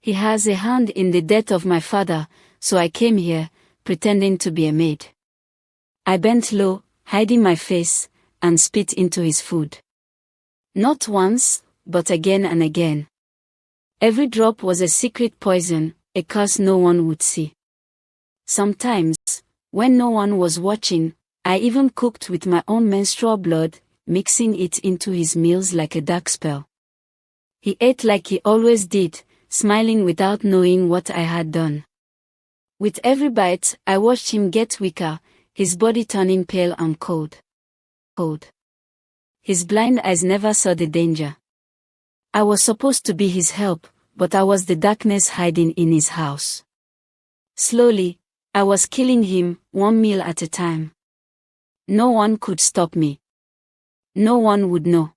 He has a hand in the death of my father, so I came here, pretending to be a maid. I bent low, hiding my face, and spit into his food. Not once, but again and again. Every drop was a secret poison, a curse no one would see. Sometimes, when no one was watching, I even cooked with my own menstrual blood, mixing it into his meals like a dark spell. He ate like he always did, smiling without knowing what I had done. With every bite, I watched him get weaker, his body turning pale and cold. His blind eyes never saw the danger. I was supposed to be his help, but I was the darkness hiding in his house. Slowly, I was killing him, one meal at a time. No one could stop me. No one would know.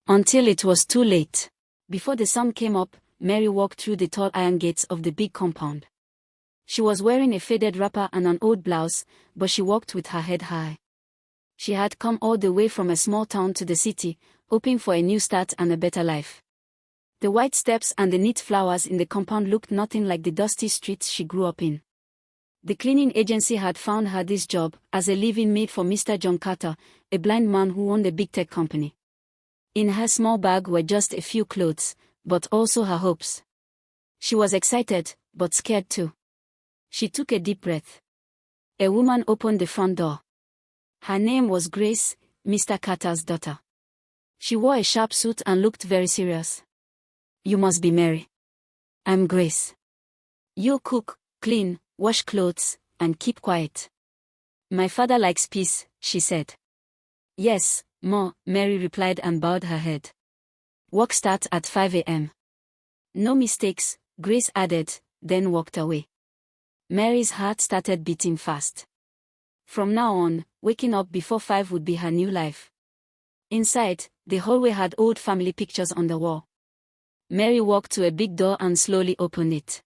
Until it was too late. Before the sun came up, Mary walked through the tall iron gates of the big compound. She was wearing a faded wrapper and an old blouse, but she walked with her head high. She had come all the way from a small town to the city, hoping for a new start and a better life. The white steps and the neat flowers in the compound looked nothing like the dusty streets she grew up in. The cleaning agency had found her this job as a live-in maid for Mr. John Carter, a blind man who owned a big tech company. In her small bag were just a few clothes, but also her hopes. She was excited, but scared too. She took a deep breath. A woman opened the front door. Her name was Grace, Mr. Carter's daughter. She wore a sharp suit and looked very serious. "You must be Mary." "I'm Grace." "You cook, clean, wash clothes, and keep quiet." "My father likes peace," she said. "Yes, Ma," Mary replied and bowed her head. "Work starts at 5 a.m. "No mistakes," Grace added, then walked away. Mary's heart started beating fast. From now on, waking up before 5 would be her new life. Inside, the hallway had old family pictures on the wall. Mary walked to a big door and slowly opened it.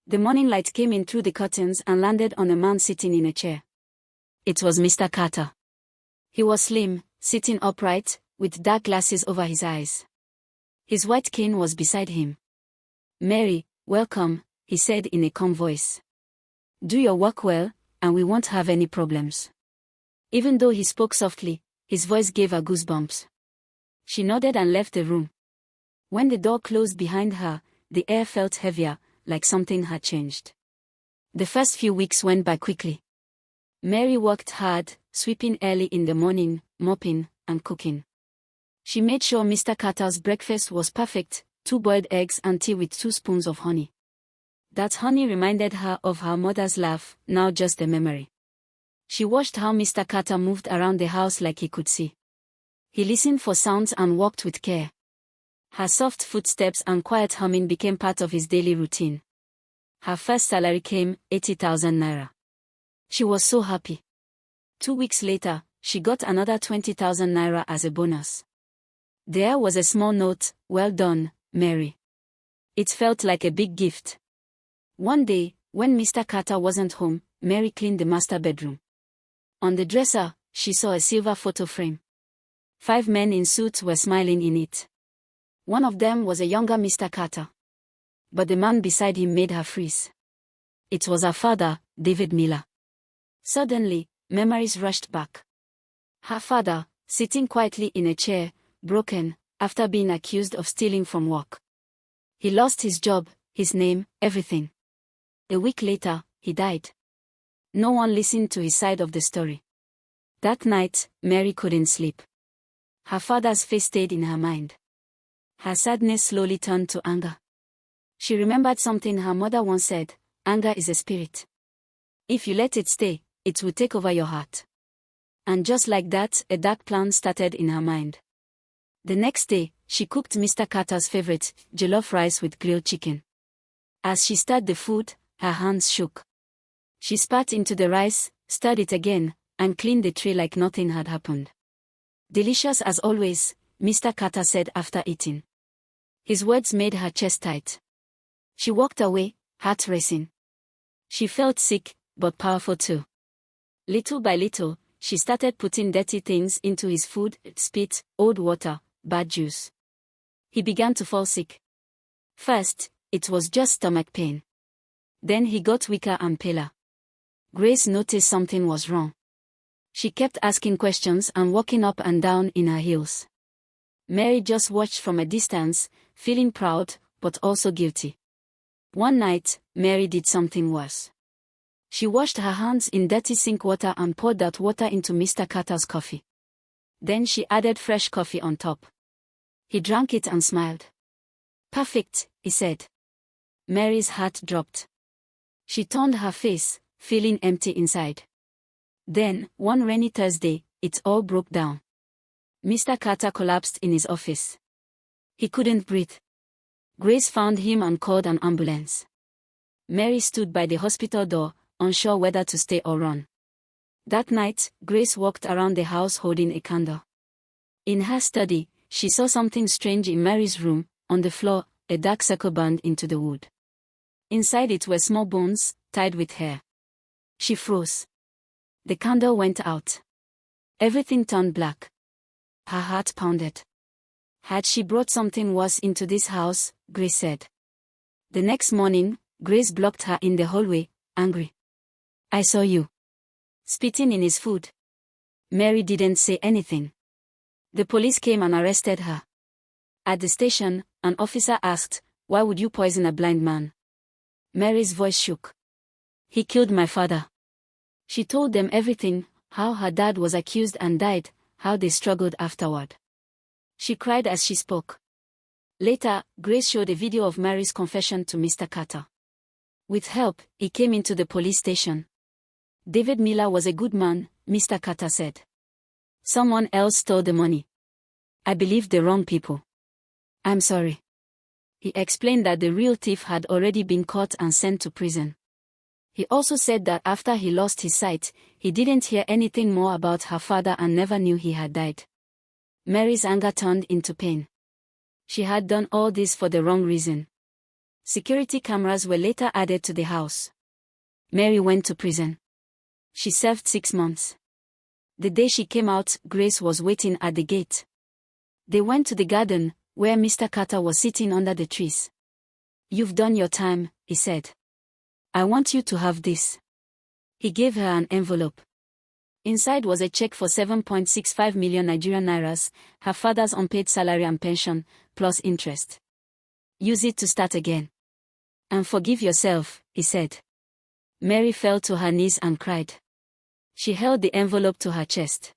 The morning light came in through the curtains and landed on a man sitting in a chair. It was Mr. Carter. He was slim, sitting upright, with dark glasses over his eyes. His white cane was beside him. "Mary, welcome," he said in a calm voice. "Do your work well, and we won't have any problems." Even though he spoke softly, his voice gave her goosebumps. She nodded and left the room. When the door closed behind her, the air felt heavier, like something had changed. The first few weeks went by quickly. Mary worked hard, sweeping early in the morning, mopping, and cooking. She made sure Mr. Carter's breakfast was perfect, 2 boiled eggs and tea with 2 spoons of honey. That honey reminded her of her mother's laugh, now just a memory. She watched how Mr. Carter moved around the house like he could see. He listened for sounds and walked with care. Her soft footsteps and quiet humming became part of his daily routine. Her first salary came, 80,000 naira. She was so happy. 2 weeks later, she got another 20,000 naira as a bonus. There was a small note, "Well done, Mary." It felt like a big gift. One day, when Mr. Carter wasn't home, Mary cleaned the master bedroom. On the dresser, she saw a silver photo frame. 5 men in suits were smiling in it. One of them was a younger Mr. Carter. But the man beside him made her freeze. It was her father, David Miller. Suddenly, memories rushed back. Her father, sitting quietly in a chair, broken, after being accused of stealing from work. He lost his job, his name, everything. A week later, he died. No one listened to his side of the story. That night, Mary couldn't sleep. Her father's face stayed in her mind. Her sadness slowly turned to anger. She remembered something her mother once said: "Anger is a spirit. If you let it stay, it will take over your heart." And just like that, a dark plan started in her mind. The next day, she cooked Mr. Carter's favorite, jollof rice with grilled chicken. As she stirred the food, her hands shook. She spat into the rice, stirred it again, and cleaned the tray like nothing had happened. "Delicious as always," Mr. Carter said after eating. His words made her chest tight. She walked away, heart racing. She felt sick, but powerful too. Little by little, she started putting dirty things into his food: spit, old water, bad juice. He began to fall sick. First, it was just stomach pain. Then he got weaker and paler. Grace noticed something was wrong. She kept asking questions and walking up and down in her heels. Mary just watched from a distance, feeling proud, but also guilty. One night, Mary did something worse. She washed her hands in dirty sink water and poured that water into Mr. Carter's coffee. Then she added fresh coffee on top. He drank it and smiled. "Perfect," he said. Mary's heart dropped. She turned her face, feeling empty inside. Then, one rainy Thursday, it all broke down. Mr. Carter collapsed in his office. He couldn't breathe. Grace found him and called an ambulance. Mary stood by the hospital door, unsure whether to stay or run. That night, Grace walked around the house holding a candle. In her study, she saw something strange in Mary's room. On the floor, a dark circle burned into the wood. Inside it were small bones, tied with hair. She froze. The candle went out. Everything turned black. Her heart pounded. Had she brought something worse into this house? Grace said. The next morning, Grace blocked her in the hallway, angry. "I saw you spitting in his food." Mary didn't say anything. The police came and arrested her. At the station, an officer asked, "Why would you poison a blind man?" Mary's voice shook. "He killed my father." She told them everything, how her dad was accused and died, how they struggled afterward. She cried as she spoke. Later, Grace showed a video of Mary's confession to Mr. Carter. With help, he came into the police station. "David Miller was a good man," Mr. Carter said. "Someone else stole the money. I believed the wrong people. I'm sorry." He explained that the real thief had already been caught and sent to prison. He also said that after he lost his sight, he didn't hear anything more about her father and never knew he had died. Mary's anger turned into pain. She had done all this for the wrong reason. Security cameras were later added to the house. Mary went to prison. She served 6 months. The day she came out, Grace was waiting at the gate. They went to the garden, where Mr. Carter was sitting under the trees. "You've done your time," he said. "I want you to have this." He gave her an envelope. Inside was a check for 7.65 million Nigerian nairas, her father's unpaid salary and pension, plus interest. "Use it to start again. And forgive yourself," he said. Mary fell to her knees and cried. She held the envelope to her chest.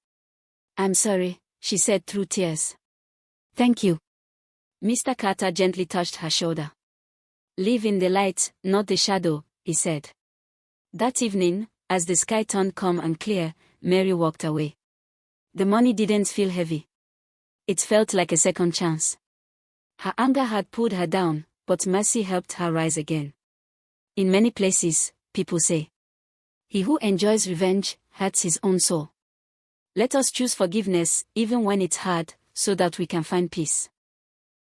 "I'm sorry," she said through tears. "Thank you." Mr. Carter gently touched her shoulder. "Live in the light, not the shadow," he said. That evening, as the sky turned calm and clear, Mary walked away. The money didn't feel heavy. It felt like a second chance. Her anger had pulled her down, but mercy helped her rise again. In many places, people say, "He who enjoys revenge hurts his own soul." Let us choose forgiveness, even when it's hard, so that we can find peace.